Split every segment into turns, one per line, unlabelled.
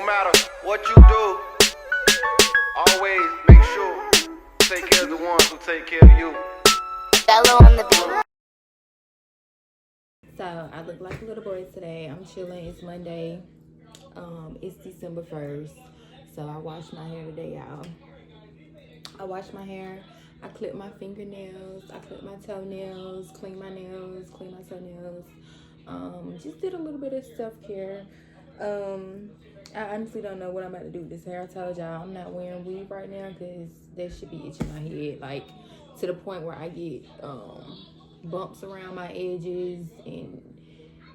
matter what you do, always make sure you take care of the ones who take care of you.
Bello on the beat.
So I look like a little boy today. I'm chilling. It's Monday. It's December 1st. So I washed my hair today, y'all. I washed my hair. I clipped my fingernails. I clipped my toenails. Cleaned my nails. Cleaned my toenails. Just did a little bit of self-care. I honestly don't know what I'm about to do with this hair. I told y'all I'm not wearing weave right now because that should be itching my head, like to the point where I get bumps around my edges and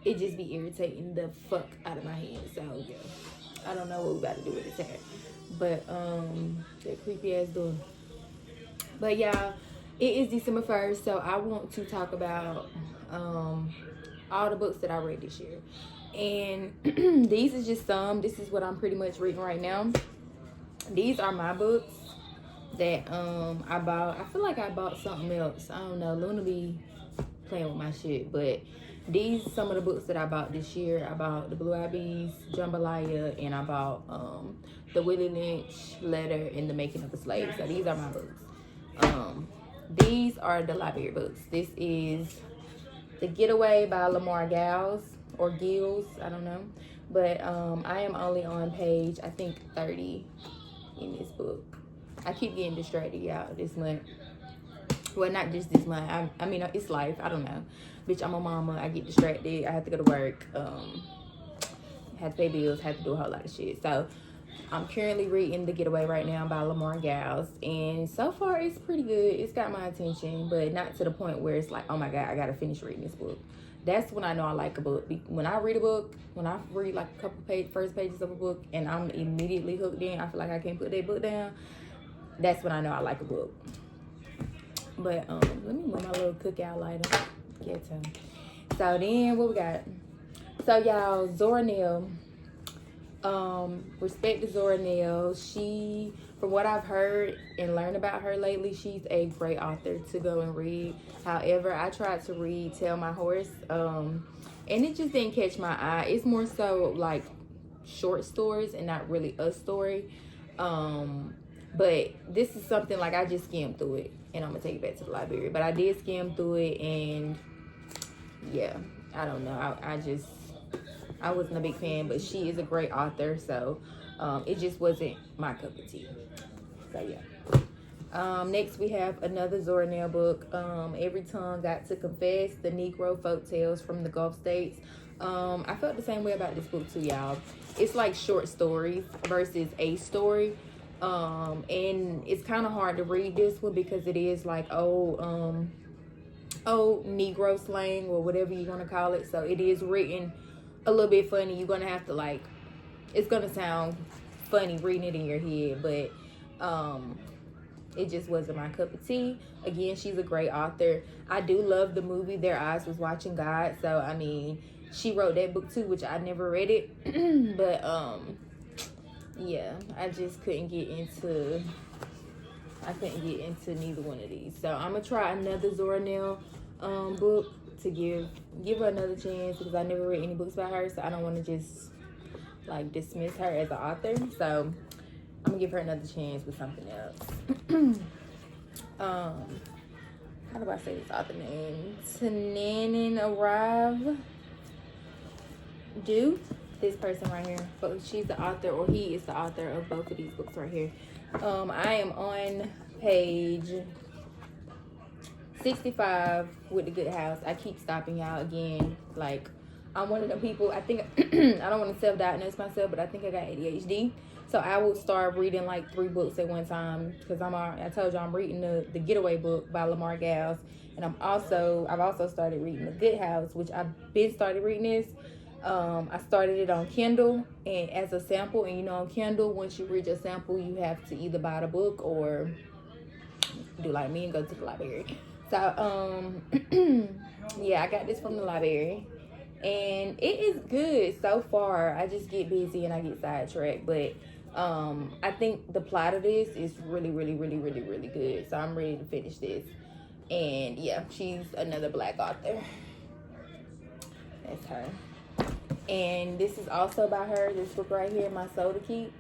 it just be irritating the fuck out of my head. So yeah, I don't know what we about to do with this hair, but that creepy ass door. But y'all, it is December 1st, so I want to talk about all the books that I read this year. And these is just some. This is what I'm pretty much reading right now. These are my books that I bought. I feel like I bought something else. I don't know. Luna be playing with my shit. But these are some of the books that I bought this year. I bought The Blue Eyed Bees, Jambalaya, and I bought the Willie Lynch Letter and The Making of a Slave. So these are my books. These are the library books. This is The Getaway by Lamar Giles. Or Gills, I don't know, but I am only on page, I think, 30 in this book. I keep getting distracted, y'all, this month. Well, not just this month. I mean, it's life. I don't know. Bitch, I'm a mama. I get distracted. I have to go to work. Have to pay bills. Have to do a whole lot of shit. So I'm currently reading The Getaway right now by Lamar Giles, and so far it's pretty good. It's got my attention, but not to the point where it's like, oh my God, I gotta finish reading this book. That's when I know I like a book. When I read a book, when I read like a couple first pages of a book and I'm immediately hooked in, I feel like I can't put that book down. That's when I know I like a book. But let me move my little cookout lighter. Get to. So then what we got? So y'all, Zora Neale. Respect to Zora Neale. She, from what I've heard and learned about her lately, she's a great author to go and read. However, I tried to read Tell My Horse, and it just didn't catch my eye. It's more so like short stories and not really a story. But this is something like I just skimmed through it, and I'm gonna take it back to the library. But I did skim through it, and yeah, I don't know. I wasn't a big fan, but she is a great author, so it just wasn't my cup of tea. So yeah. Next we have another Zora Neale book, Every Tongue Got to Confess, The Negro Folktales from the Gulf States. I felt the same way about this book too, y'all. It's like short stories versus a story. And it's kind of hard to read this one because it is like old Negro slang or whatever you want to call it. So it is written a little bit funny. You're gonna have to like, it's gonna sound funny reading it in your head, but it just wasn't my cup of tea. Again, she's a great author. I do love the movie Their Eyes Was Watching God. So I mean, she wrote that book too, which I never read it. But yeah, I just couldn't get into neither one of these. So I'm gonna try another Zora Neale book to give her another chance, because I never read any books by her, so I don't want to just like dismiss her as an author. So I'm gonna give her another chance with something else. How do I say this author name? Tanan Arrive. This person right here, but she's the author, or he is the author of both of these books right here. I am on page 65 with The Good House. I keep stopping y'all again. Like, I'm one of the people, I think, I don't want to self-diagnose myself, but I think I got ADHD. So I will start reading like 3 books at one time, because I told you I'm reading the Getaway book by Lamar Giles, and I've also started reading The Good House, which I've been started reading this. I started it on Kindle and as a sample, and you know, on Kindle, once you read your sample, you have to either buy the book or do like me and go to the library. So yeah, I got this from the library, and it is good so far. I just get busy and I get sidetracked, but I think the plot of this is really, really, really, really, really good. So I'm ready to finish this. And yeah, she's another Black author. That's her. And this is also by her. This book right here, My Soul to Keep,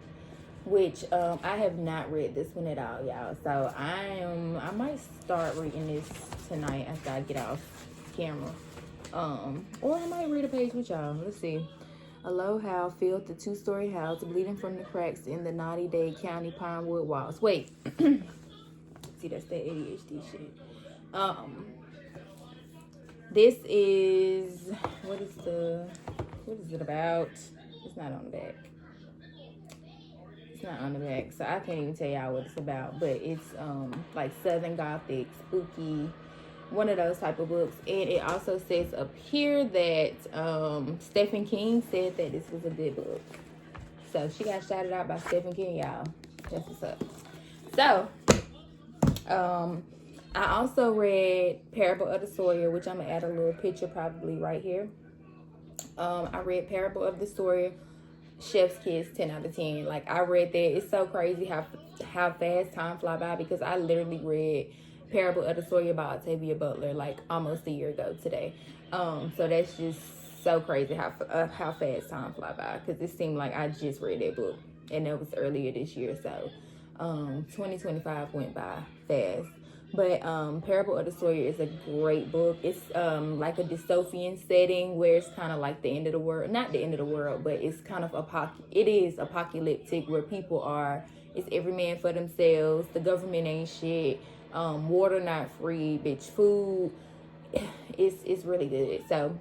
which I have not read this one at all, y'all. So I might start reading this tonight after I get off camera. Or I might read a page with y'all. Let's see. A low howl filled the 2-story house, bleeding from the cracks in the Naughty-Dade County Pinewood walls. Wait. See, that's that ADHD shit. This is, what is it about? It's not on the back. It's not on the back, so I can't even tell y'all what it's about. But it's like Southern Gothic, spooky, one of those type of books. And it also says up here that Stephen King said that this was a good book. So she got shouted out by Stephen King, y'all. That's what's up. So I also read Parable of the Sawyer, which I'm gonna add a little picture probably right here. I read Parable of the Sawyer, Chef's Kiss, 10 out of 10. Like, I read that. It's so crazy how fast time fly by, because I literally read Parable of the Sawyer by Octavia Butler like almost a year ago today. So that's just so crazy how fast time fly by, because it seemed like I just read that book, and that was earlier this year. So 2025 went by fast. But Parable of the Sawyer is a great book. It's like a dystopian setting where it's kind of like the end of the world. Not the end of the world, but it's kind of it is apocalyptic, where people are, it's every man for themselves. The government ain't shit. Water not free, bitch. Food, it's really good. So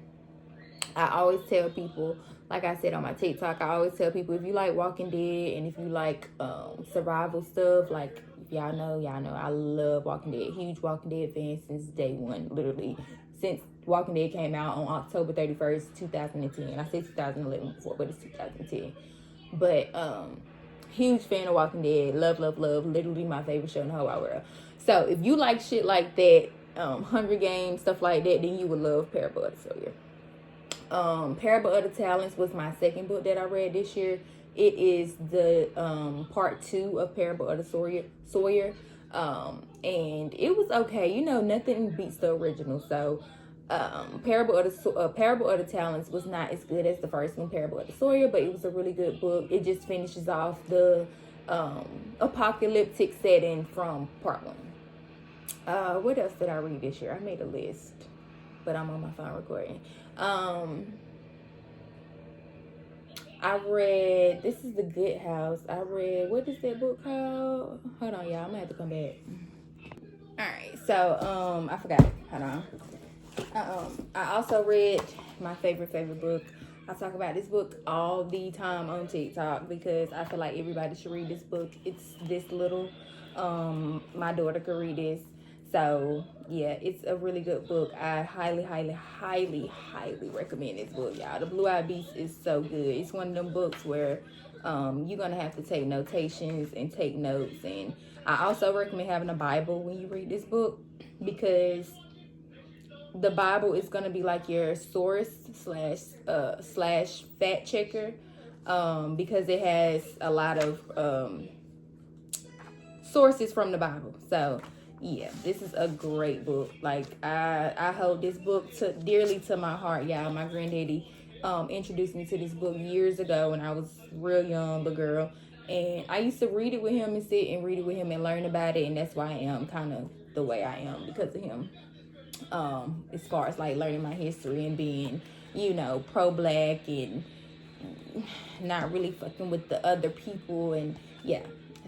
I always tell people, like I said on my TikTok, I always tell people, if you like Walking Dead and if you like survival stuff, like, y'all know, I love Walking Dead. Huge Walking Dead fan since day one, literally. Since Walking Dead came out on October 31st, 2010. I said 2011 before, but it's 2010. But huge fan of Walking Dead. Love. Literally my favorite show in the whole wide world. So if you like shit like that, Hunger Games, stuff like that, then you would love Parable of the Sawyer. Parable of the Talents was my second book that I read this year. It is the part 2 of Parable of the Sawyer. And it was okay. You know, nothing beats the original. So Parable of the Talents was not as good as the first one, Parable of the Sawyer, but it was a really good book. It just finishes off the apocalyptic setting from part 1. What else did I read this year? I made a list, but I'm on my phone recording. I read, this is The Good House. I read, what is that book called? Hold on, y'all. I'm gonna have to come back. Alright, so, I forgot it. Hold on. I also read my favorite book. I talk about this book all the time on TikTok because I feel like everybody should read this book. It's this little. My daughter could read this. So, yeah, it's a really good book. I highly recommend this book, y'all. The Blue-Eyed Beast is so good. It's one of them books where you're going to have to take notations and take notes. And I also recommend having a Bible when you read this book, because the Bible is going to be like your source slash fact checker, because it has a lot of sources from the Bible. So, yeah, this is a great book. Like, I hold this book dearly to my heart, y'all. My granddaddy introduced me to this book years ago when I was real young, little girl. And I used to read it with him and sit and read it with him and learn about it. And that's why I am kind of the way I am, because of him. As far as, like, learning my history and being, you know, pro-black and not really fucking with the other people. And, yeah.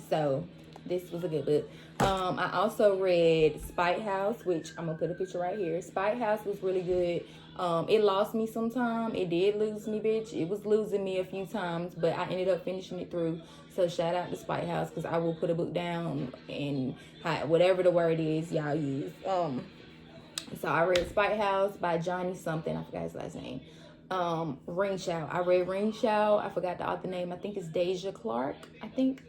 So, this was a good book. I also read Spite House, which I'm going to put a picture right here. Spite House was really good. It lost me sometime. It did lose me, bitch. It was losing me a few times, but I ended up finishing it through. So shout out to Spite House, because I will put a book down and whatever the word is y'all use. So I read Spite House by Johnny something. I forgot his last name. Ring Shout. I read Ring Shout. I forgot the author name. I think it's Deja Clark, I think.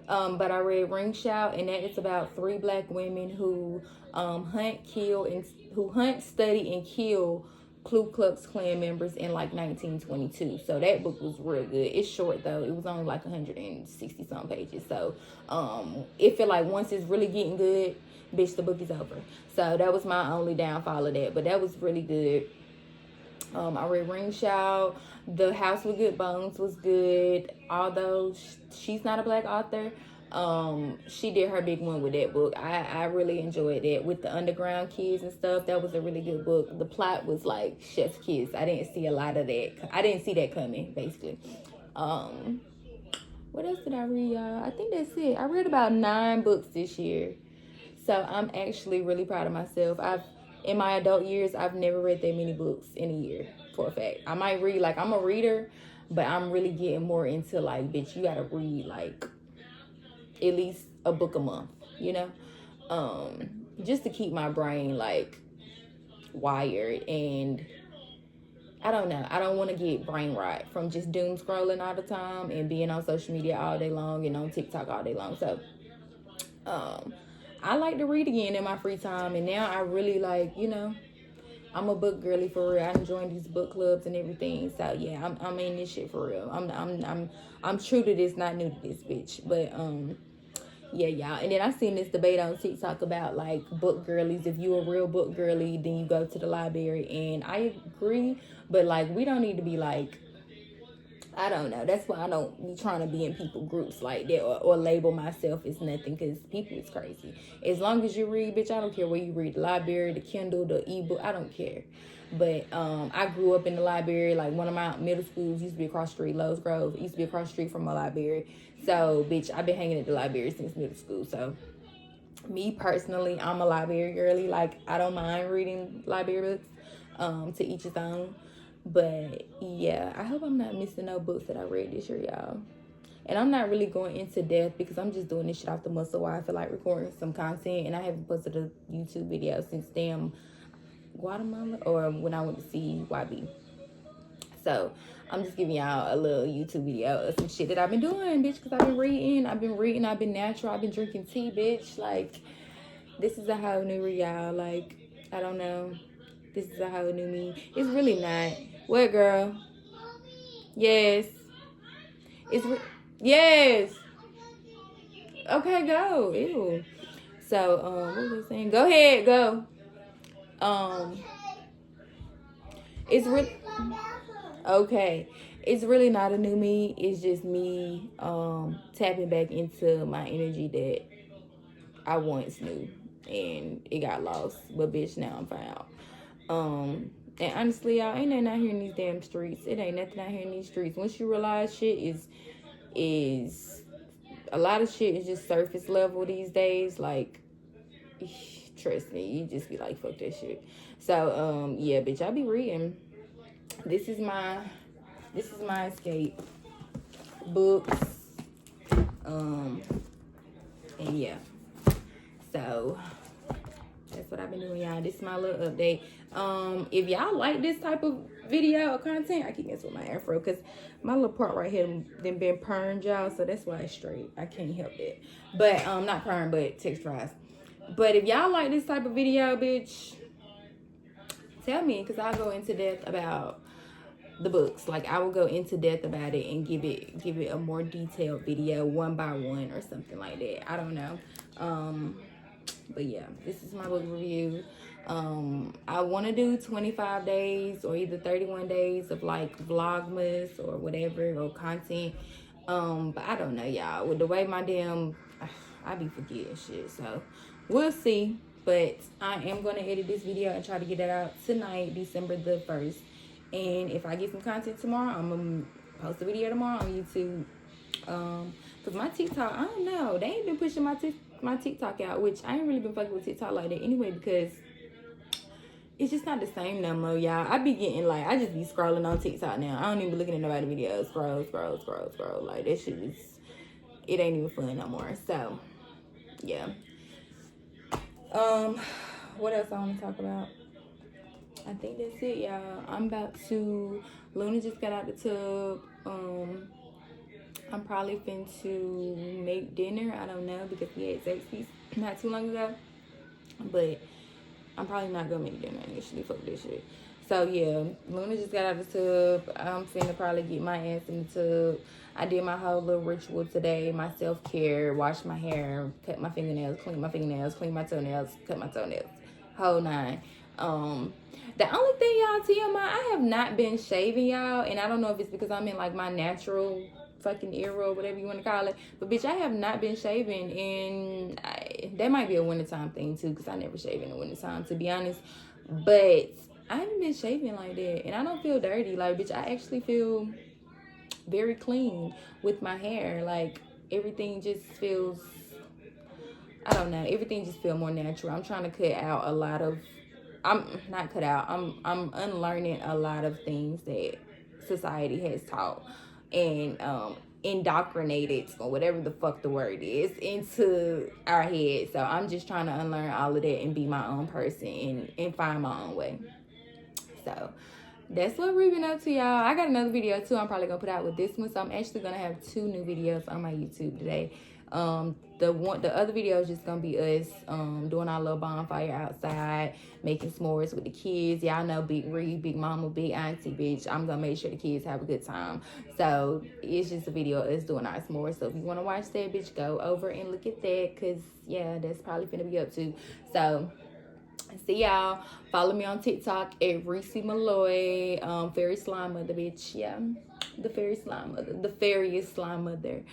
But I read Ring Shout, and that is about 3 black women who hunt, study, and kill Ku Klux Klan members in like 1922. So that book was real good. It's short though. It was only like 160 some pages. So it feel like once it's really getting good, bitch, the book is over. So that was my only downfall of that. But that was really good. I read Ring Shout. The House with Good Bones was good. Although she's not a black author, she did her big one with that book. I really enjoyed that with the underground kids and stuff. That was a really good book. The plot was like chef's kiss. I didn't see a lot of that. I didn't see that coming, basically. What else did I read, y'all? I think that's it. I read about 9 books this year. So I'm actually really proud of myself. In my adult years, I've never read that many books in a year, for a fact. I might read, like, I'm a reader, but I'm really getting more into, like, bitch, you gotta read, like, at least a book a month, you know? Just to keep my brain, like, wired. And I don't know. I don't want to get brain rot from just doom scrolling all the time and being on social media all day long and on TikTok all day long. So, I like to read again in my free time, and now I really like, you know, I'm a book girly for real. I joined these book clubs and everything. So yeah, I'm in this shit for real. I'm true to this, not new to this, bitch. But yeah, y'all. And then I seen this debate on TikTok about like book girlies. If you a real book girly, then you go to the library, and I agree. But like, we don't need to be like, I don't know. That's why I don't be trying to be in people groups like that or label myself as nothing, because people is crazy. As long as you read, bitch, I don't care where you read. The library, the Kindle, the ebook, I don't care. But I grew up in the library. Like, one of my middle schools used to be across the street. Lowe's Grove used to be across the street from my library. So, bitch, I've been hanging at the library since middle school. So, me personally, I'm a library girly. Like, I don't mind reading library books, to each his own. But yeah, I hope I'm not missing no books that I read this year, y'all. And I'm not really going into depth because I'm just doing this shit off the muscle while I feel like recording some content. And I haven't posted a YouTube video since damn Guatemala, or when I went to see YB. So I'm just giving y'all a little YouTube video of some shit that I've been doing, bitch, because I've been reading, I've been natural, I've been drinking tea, bitch. Like, this is a whole new me, y'all. Like, I don't know. This is a whole new me. It's really not. What, girl? Yes. Yes. Okay, go. Ew. So, what was I saying? Go ahead, go. It's really okay. It's really not a new me. It's just me tapping back into my energy that I once knew, and it got lost. But bitch, now I'm found. And honestly, y'all, ain't nothing out here in these damn streets. It ain't nothing out here in these streets. Once you realize shit is a lot of shit is just surface level these days. Like, trust me, you just be like, fuck that shit. So, yeah, bitch, I be reading. This is my escape. Books. And yeah. So that's what I've been doing, y'all. This is my little update. If y'all like this type of video or content, I keep messing with my afro because my little part right here then been permed, y'all, so that's why it's straight. I can't help that. But not permed, but texturized. But if y'all like this type of video, bitch, tell me, because I'll go into depth about the books. Like, I will go into depth about it and give it a more detailed video, one by one or something like that. I don't know. But yeah, this is my book review. I want to do 25 days or either 31 days of like vlogmas or whatever, or content. But I don't know, y'all. With the way my damn, I be forgetting shit. So we'll see. But I am going to edit this video and try to get it out tonight, December the 1st. And if I get some content tomorrow, I'm going to post a video tomorrow on YouTube. Because my TikTok, I don't know. They ain't been pushing my TikTok out, which I ain't really been fucking with TikTok like that anyway, because it's just not the same no more, y'all. I be getting like, I just be scrolling on TikTok now. I don't even be looking at nobody's videos. Scroll. Like, that shit is, it ain't even fun no more. So, yeah. What else I want to talk about? I think that's it, y'all. I'm about to, Luna just got out the tub. I'm probably finna make dinner. I don't know, because we had Zaxby's not too long ago. But I'm probably not gonna make dinner initially. Fuck this shit. So yeah, Luna just got out of the tub. I'm finna probably get my ass in the tub. I did my whole little ritual today. My self-care, washed my hair, cut my fingernails, clean my fingernails, clean my toenails, cut my toenails. Whole nine. The only thing, y'all, TMI, I have not been shaving, y'all, and I don't know if it's because I'm in like my natural fucking era or whatever you want to call it, but bitch, I have not been shaving, and that might be a wintertime thing too, because I never shave in the wintertime, to be honest. But I haven't been shaving like that, and I don't feel dirty. Like, bitch, I actually feel very clean with my hair. Like, everything just feels, I don't know, everything just feels more natural. I'm trying to cut out a lot of, I'm unlearning a lot of things that society has taught and indoctrinated, or whatever the fuck the word is, into our heads. So I'm just trying to unlearn all of that and be my own person and find my own way. So that's what we've been up to, y'all. I got another video too I'm probably gonna put out with this one, so I'm actually gonna have 2 new videos on my YouTube today. The other video is just gonna be us doing our little bonfire outside, making s'mores with the kids. Y'all know Big Ree, Big Mama, Big Auntie, bitch. I'm gonna make sure the kids have a good time. So it's just a video of us doing our s'mores. So if you want to watch that, bitch, go over and look at that, because yeah, that's probably gonna be up to. So see y'all. Follow me on TikTok at Reese Malloy, Fairy Slime Mother, bitch. Yeah, the Fairy Slime Mother, the Fairyest Slime Mother.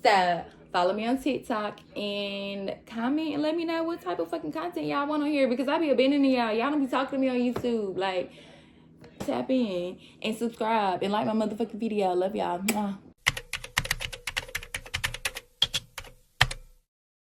So follow me on TikTok and comment and let me know what type of fucking content y'all want on here, because I be abandoning y'all. Y'all don't be talking to me on YouTube. Like, tap in and subscribe and like my motherfucking video. Love y'all. Mwah.